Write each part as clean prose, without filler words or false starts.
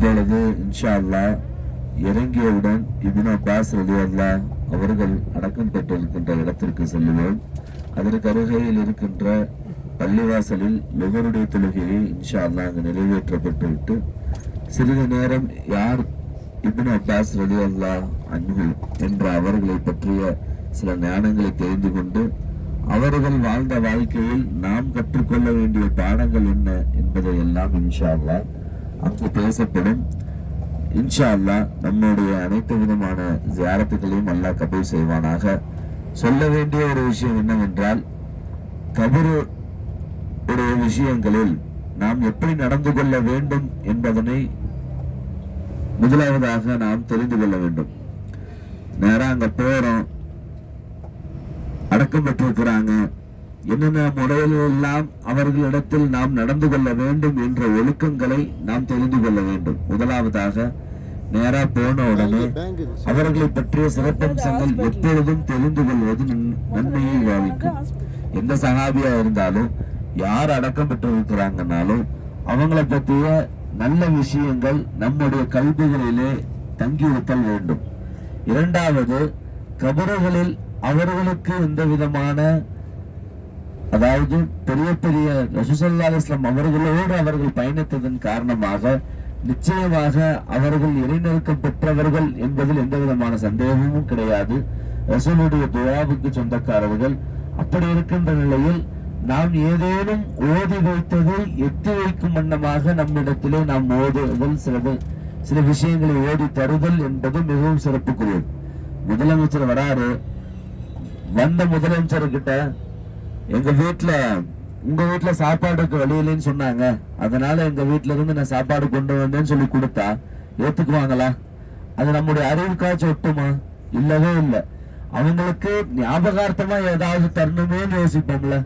இப்பொழுது இன்ஷா அல்லாஹ் இறங்கியவுடன் இப்னு அப்பாஸ் ரலியல்லாஹு அவர்கள் அடக்கம் பெற்றிருக்கின்ற இடத்திற்கு செல்லுவோம். அதற்கு அருகையில் இருக்கின்ற பள்ளிவாசலில் லுஹருடைய தொழுகையை இன்ஷா அல்லாஹ் அங்கு நிறைவேற்றப்பட்டு விட்டு சிறிது நேரம் யார் இப்னு அப்பாஸ் ரலியல்லாஹு அன்ஹு என்ற அவர்களை பற்றிய சில ஞானங்களை தெரிந்து கொண்டு அவர்கள் வாழ்ந்த வாழ்க்கையில் நாம் கற்றுக்கொள்ள வேண்டிய பாடங்கள் என்ன என்பதை எல்லாம் இன்ஷா அல்லாஹ் அங்கு பேசப்படும். இன்ஷா அல்லாஹ் நம்முடைய அனைத்து விதமான ஜியாரத்துகளையும் அல்லாஹ் கபூல் செய்வானாக. சொல்ல வேண்டிய ஒரு விஷயம் என்னவென்றால், கபரு உடைய விஷயங்களில் நாம் எப்படி நடந்து கொள்ள வேண்டும் என்பதனை முதலாவதாக நாம் தெரிந்து கொள்ள வேண்டும். நேரா அங்க போறோம், அடக்கம் பெற்றிருக்கிறாங்க, என்னென்ன முறையில் எல்லாம் அவர்களிடத்தில் நாம் நடந்து கொள்ள வேண்டும் என்ற ஒழுக்கங்களை நாம் தெரிந்து கொள்ள வேண்டும். முதலாவதாக நேரா போன உடனே அவர்களை பற்றிய சிறப்பம்சங்கள் எப்பொழுதும் தெரிந்து கொள்வது நன்மையை பாவிக்கும். எந்த சகாபியா இருந்தாலும் யார் அடக்கம் பெற்றிருக்கிறாங்கன்னாலும் அவங்களை பற்றிய நல்ல விஷயங்கள் நம்முடைய கல்விகளிலே தங்கியிருத்தல் வேண்டும். இரண்டாவது, கபறுகளில் அவர்களுக்கு எந்த விதமான, அதாவது பெரிய பெரிய ரசூலுல்லாஹி ஸல்லல்லாஹு அலைஹி வஸல்லம் அவர்களோடு அவர்கள் பயணித்ததன் காரணமாக நிச்சயமாக அவர்கள் இறைநெருக்கம் பெற்றவர்கள் என்பதில் எந்த விதமான சந்தேகமும் கிடையாது. ரசூலுடைய துஆவுக்கு சொந்தக்காரர்கள். அப்படி இருக்கின்ற நிலையில் நாம் ஏதேனும் ஓதி வைத்ததை எத்தி வைக்கும் வண்ணமாக நம்மிடத்திலே நாம் ஓதுதல், சில விஷயங்களை ஓடி தருதல் என்பது மிகவும் சிறப்புக்குரியது. முதலமைச்சர் வராரு, வந்த முதலமைச்சர்கிட்ட எங்க வீட்டுல, உங்க வீட்டுல சாப்பாடுக்கு வழி இல்லைன்னு சொன்னாங்க, அதனால எங்க வீட்டுல இருந்து நான் சாப்பாடு கொண்டு வந்தேன்னு சொல்லி கொடுத்தா ஏத்துக்குவாங்களா? அது நம்முடைய அறிவுக்காச்சும் ஒட்டுமா? இல்லவே இல்லை. அவங்களுக்கு ஞாபகார்த்தமா ஏதாவது தரணுமேன்னு யோசிப்போம்ல.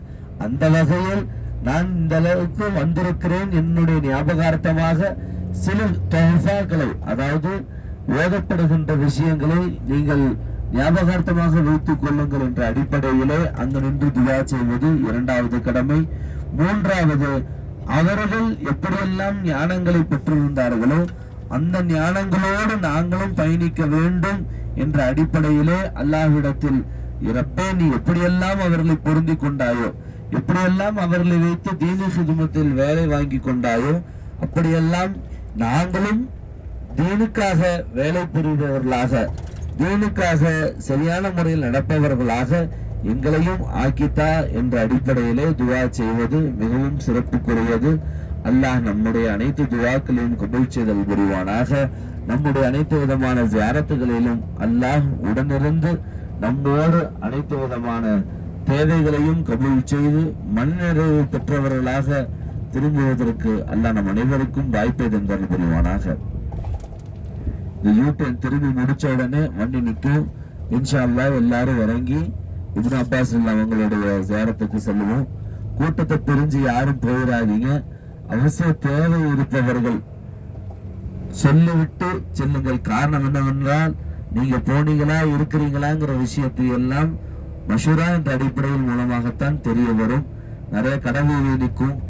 அந்த வகையில் நான் இந்த அளவுக்கு வந்திருக்கிறேன், என்னுடைய ஞாபகார்த்தமாக சில தொஹ்ஃபாக்களை, அதாவது ஓதப்படுகின்ற விஷயங்களை நீங்கள் ஞாபகார்த்தமாக வைத்துக் கொள்ளுங்கள் என்ற அடிப்படையிலே அங்கு நின்று துஆ செய்வது இரண்டாவது கடமை. மூன்றாவது, அவர்கள் எப்படியெல்லாம் ஞானங்களை பெற்றிருந்தார்களோ அந்த ஞானங்களோடு நாங்களும் பயணிக்க வேண்டும் என்ற அடிப்படையிலே அல்லாஹ்விடத்தில், இரப்பே நீ எப்படியெல்லாம் அவர்களை பொருந்தி கொண்டாயோ, எப்படியெல்லாம் அவர்களை வைத்து தீனி ஹிதுமத்தில் வேலை வாங்கி கொண்டாயோ, அப்படியெல்லாம் நாங்களும் தீனுக்காக வேலை புரிபவர்களாக, தீனுக்காக சரியான முறையில் நடப்பவர்களாக எங்களையும் ஆக்கித்தா என்ற அடிப்படையிலே துஆ செய்வது மிகவும் சிறப்புக்குரியது. அல்லாஹ் நம்முடைய அனைத்து துஆக்களையும் கபூல் செய்தல் புரிவானாக. நம்முடைய அனைத்து விதமான ஜியாரத்துகளிலும் அல்லாஹ் உடனிருந்து நம்மோடு அனைத்து விதமான தேவைகளையும் கபூல் செய்து மனநிறைவு பெற்றவர்களாக திரும்புவதற்கு அல்லாஹ் நம் அனைவருக்கும் வாய்ப்பை தந்தல் புரிவானாக. இந்த யூட்டன் திரும்பி முடிச்ச உடனே வண்டி நிற்கும். இன்ஷா அல்லாஹ் எல்லாரும் இறங்கி இப்னு அப்பாஸ் அவங்களுடைய ஜியாரத்துக்கு செல்லுவோம். கூட்டத்தை பிரிஞ்சு யாரும் போயிடாதீங்க. அவசிய தேவை இருப்பவர்கள் சொல்லிவிட்டு செல்லுங்கள். காரணம் என்னவென்றால், நீங்க போனீங்களா இருக்கிறீங்களாங்கிற விஷயத்தை எல்லாம் மஷூரா என்ற அடிப்படையில் மூலமாகத்தான் தெரிய வரும். நிறைய கடவுள் நிற்கும்.